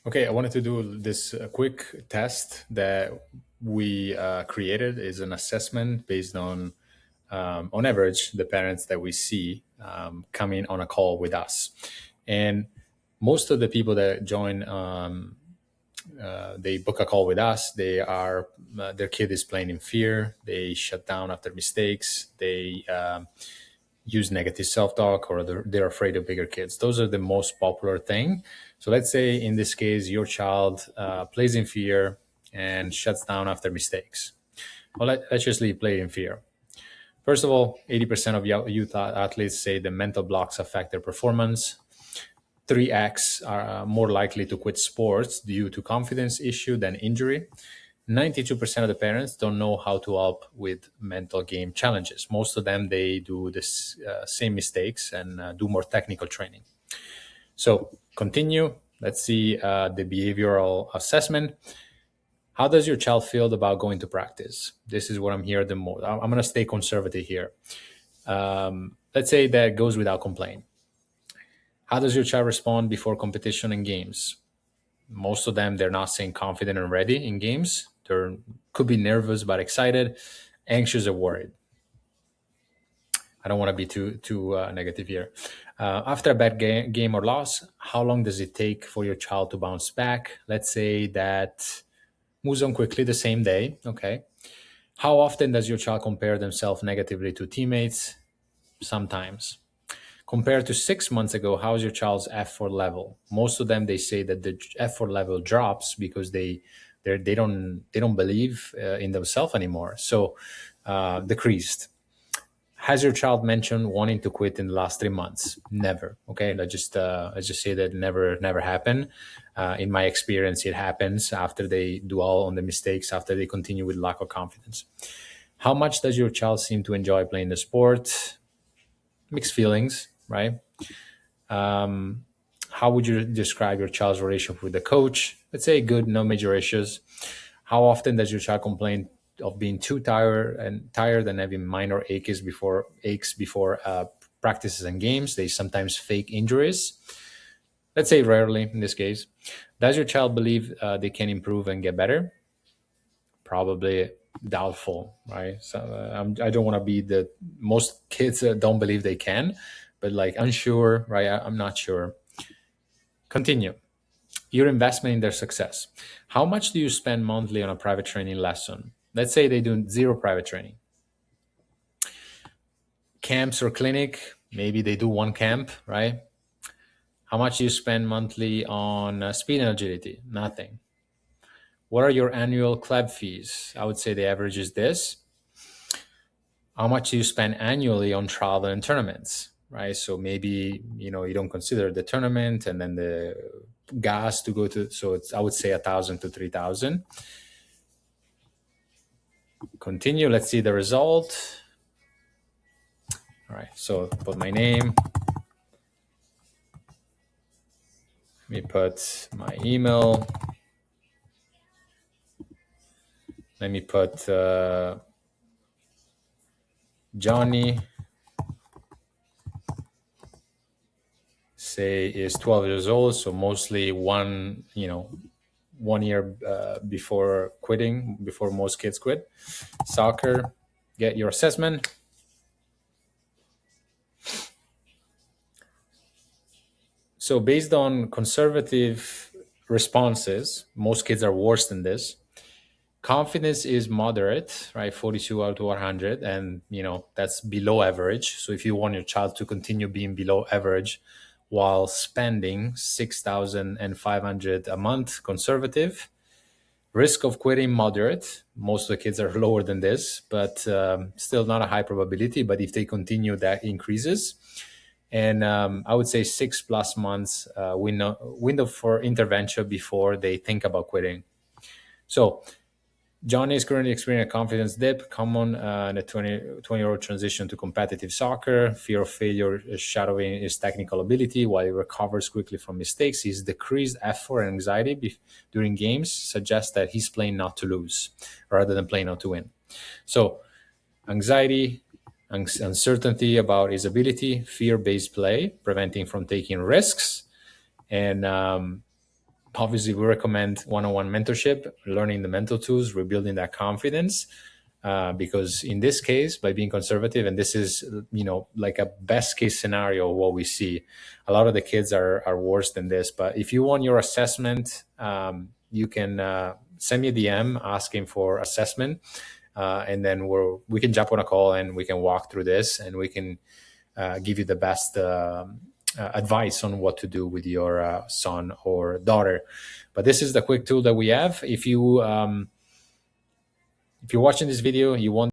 Okay, I wanted to do this quick test that we created. Is an assessment based on average, the parents that we see coming on a call with us. And most of the people that join, they book a call with us. They are their kid is playing in fear. They shut down after mistakes. They use negative self-talk, or they're afraid of bigger kids. Those are the most popular thing. So let's say in this case your child plays in fear and shuts down after mistakes. Well, let's just leave play in fear. First of all, 80% of youth athletes say the mental blocks affect their performance. 3x are more likely to quit sports due to confidence issue than injury. 92% of the parents don't know how to help with mental game challenges. Most of them, they do this same mistakes and do more technical training. So continue. Let's see the behavioral assessment. How does your child feel about going to practice? This is what I'm here the most. I'm going to stay conservative here. Let's say that goes without complaint. How does your child respond before competition and games? Most of them, they're not saying confident and ready in games. They could be nervous but excited, anxious or worried. I don't want to be too negative here. After a bad game or loss, how long does it take for your child to bounce back? Let's say that moves on quickly the same day. Okay. How often does your child compare themselves negatively to teammates? Sometimes. Compared to 6 months ago, how's your child's effort level? Most of them, they say that the effort level drops because they don't believe in themselves anymore. So decreased. Has your child mentioned wanting to quit in the last 3 months? Never. Okay, let's just say that never happened. In my experience, it happens after they do all on the mistakes, after they continue with lack of confidence. How much does your child seem to enjoy playing the sport? Mixed feelings, right? How would you describe your child's relationship with the coach? Let's say good, no major issues. How often does your child complain of being too tired and having minor aches before practices and games? They sometimes fake injuries. Let's say rarely in this case. Does your child believe they can improve and get better? Probably doubtful, right? So I don't want to be the most kids don't believe they can, but like unsure, right? I'm not sure. Continue. Your investment in their success. How much do you spend monthly on a private training lesson? Let's say they do zero private training. Camps or clinic, maybe they do one camp, right? How much do you spend monthly on speed and agility? Nothing. What are your annual club fees? I would say the average is this. How much do you spend annually on travel and tournaments, right? So maybe you don't consider the tournament and then the gas to go to. So it's, I would say, 1,000 to 3,000. Continue. Let's see the result. All right. So put my name. Let me put my email. Let me put Johnny. Say is 12 years old, so mostly one year before quitting, before most kids quit. Soccer. Get your assessment. So based on conservative responses, most kids are worse than this. Confidence is moderate, right? 42 out of 100, and that's below average. So if you want your child to continue being below average while spending 6,500 a month, conservative. Risk of quitting, moderate. Most of the kids are lower than this, but still not a high probability. But if they continue, that increases. And I would say 6+ months window for intervention before they think about quitting. So Johnny is currently experiencing a confidence dip, common in a 20-year-old transition to competitive soccer. Fear of failure is shadowing his technical ability while he recovers quickly from mistakes. His decreased effort and anxiety during games suggests that he's playing not to lose rather than playing not to win. So anxiety, uncertainty about his ability, fear-based play, preventing from taking risks, and obviously we recommend one-on-one mentorship, learning the mental tools, rebuilding that confidence. Because in this case, by being conservative, and this is, like a best case scenario of what we see, a lot of the kids are worse than this. But if you want your assessment, you can send me a DM asking for assessment, and then we can jump on a call and we can walk through this, and we can give you the best advice on what to do with your son or daughter. But this is the quick tool that we have. If you're watching this video, you want